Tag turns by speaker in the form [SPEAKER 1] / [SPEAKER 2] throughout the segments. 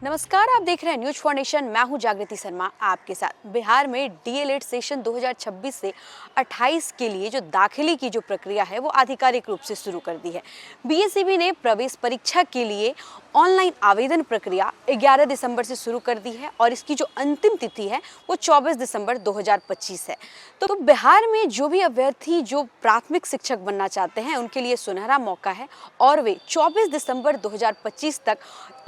[SPEAKER 1] नमस्कार, आप देख रहे हैं न्यूज फॉर नेशन। मैं हूं जागृति शर्मा आपके साथ। बिहार में डीएलएड सेशन 2026 से 28 के लिए जो दाखिले की जो प्रक्रिया है वो आधिकारिक रूप से शुरू कर दी है। बीएसईबी ने प्रवेश परीक्षा के लिए ऑनलाइन आवेदन प्रक्रिया 11 दिसंबर से शुरू कर दी है और इसकी जो अंतिम तिथि है वो 24 दिसंबर 2025 है। तो बिहार में जो भी अभ्यर्थी जो प्राथमिक शिक्षक बनना चाहते हैं उनके लिए सुनहरा मौका है और वे 24 दिसंबर 2025 तक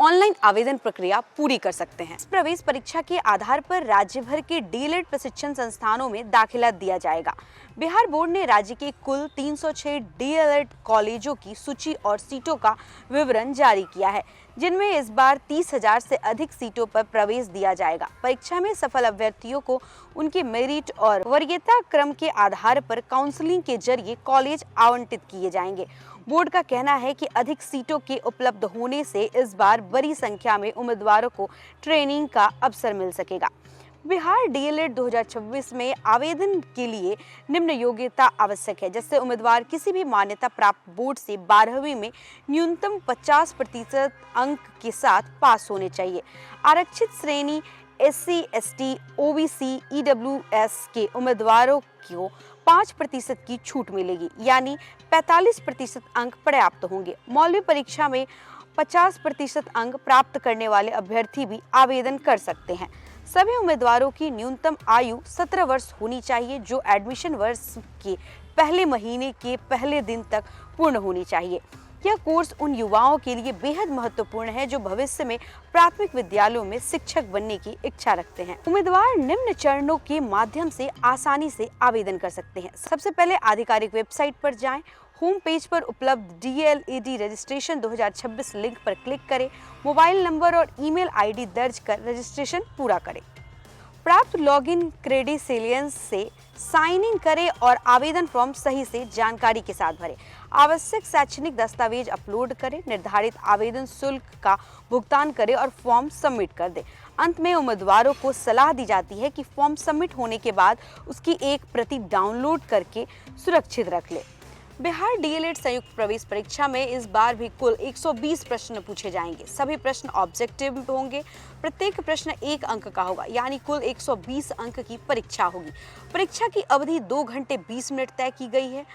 [SPEAKER 1] ऑनलाइन आवेदन प्रक्रिया पूरी कर सकते हैं। इस प्रवेश परीक्षा के आधार पर राज्य भर के डीएलएड प्रशिक्षण संस्थानों में दाखिला दिया जाएगा। बिहार बोर्ड ने राज्य के कुल 306 डीएलएड कॉलेजों की सूची और सीटों का विवरण जारी किया है, जिनमें इस बार 30,000 से अधिक सीटों पर प्रवेश दिया जाएगा। परीक्षा में सफल अभ्यर्थियों को उनके मेरिट और वरीयता क्रम के आधार पर काउंसलिंग के जरिए कॉलेज आवंटित किए जाएंगे। बोर्ड का कहना है कि अधिक सीटों के उपलब्ध होने से इस बार बड़ी संख्या में उम्मीदवारों को ट्रेनिंग का अवसर मिल सकेगा। बिहार डीएलएड 2026 में आवेदन के लिए निम्न योग्यता आवश्यक है, जिससे उम्मीदवार किसी भी मान्यता प्राप्त बोर्ड से 12वीं में न्यूनतम 50% अंक के साथ पास होने चाहिए। आरक्षित श्रेणी SC, ST, OBC, EWS के उम्मीदवारों को 5% की छूट मिलेगी, यानी 45% अंक पर्याप्त होंगे। मौलवी परीक्षा में 50% अंक प्राप्त करने वाले अभ्यर्थी भी आवेदन कर सकते हैं। सभी उम्मीदवारों की न्यूनतम आयु 17 वर्ष होनी चाहिए, जो एडमिशन वर्ष के पहले महीने के पहले दिन तक पूर्ण होनी चाहिए। यह कोर्स उन युवाओं के लिए बेहद महत्वपूर्ण है जो भविष्य में प्राथमिक विद्यालयों में शिक्षक बनने की इच्छा रखते हैं। उम्मीदवार निम्न चरणों के माध्यम से आसानी से आवेदन कर सकते हैं। सबसे पहले आधिकारिक वेबसाइट पर जाएं, होम पेज पर उपलब्ध डीएलएड रजिस्ट्रेशन 2026 लिंक पर क्लिक करें, मोबाइल नंबर और ईमेल आईडी दर्ज कर रजिस्ट्रेशन पूरा करें। प्राप्त लॉगिन क्रेडेंशियल्स से साइन इन करें और आवेदन फॉर्म सही से जानकारी के साथ भरें। आवश्यक शैक्षणिक दस्तावेज अपलोड करें, निर्धारित आवेदन शुल्क का भुगतान करें और फॉर्म सबमिट कर दें। अंत में उम्मीदवारों को सलाह दी जाती है कि फॉर्म सबमिट होने के बाद उसकी एक प्रति डाउनलोड करके सुरक्षित रख लें। बिहार डीएलएड संयुक्त प्रवेश परीक्षा में इस बार भी कुल 120 प्रश्न पूछे जाएंगे। सभी प्रश्न ऑब्जेक्टिव होंगे। प्रत्येक प्रश्न 1 अंक का होगा, यानी कुल 120 अंक की परीक्षा होगी। परीक्षा की अवधि 2 घंटे 20 मिनट तय की गई है।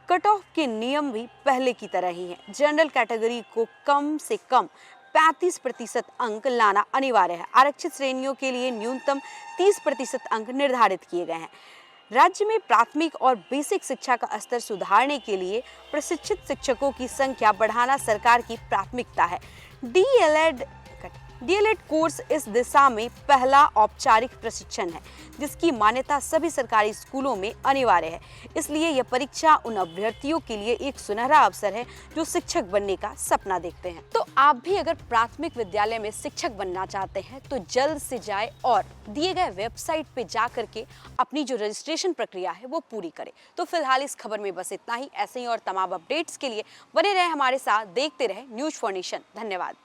[SPEAKER 1] कट ऑफ के नियम भी पहले की तरह ही है। जनरल कैटेगरी को कम से कम 35% अंक लाना अनिवार्य है। आरक्षित श्रेणियों के लिए न्यूनतम 30% अंक निर्धारित किए गए हैं। राज्य में प्राथमिक और बेसिक शिक्षा का स्तर सुधारने के लिए प्रशिक्षित शिक्षकों की संख्या बढ़ाना सरकार की प्राथमिकता है। डीएलएड कोर्स इस दिशा में पहला औपचारिक प्रशिक्षण है, जिसकी मान्यता सभी सरकारी स्कूलों में अनिवार्य है। इसलिए यह परीक्षा उन अभ्यर्थियों के लिए एक सुनहरा अवसर है जो शिक्षक बनने का सपना देखते हैं। तो आप भी अगर प्राथमिक विद्यालय में शिक्षक बनना चाहते हैं तो जल्द से जाए और दिए गए वेबसाइट पे जा करके अपनी जो रजिस्ट्रेशन प्रक्रिया है वो पूरी करें। तो फिलहाल इस खबर में बस इतना ही। ऐसे ही और तमाम अपडेट्स के लिए बने रहे हमारे साथ, देखते रहे न्यूज फॉर नेशन। धन्यवाद।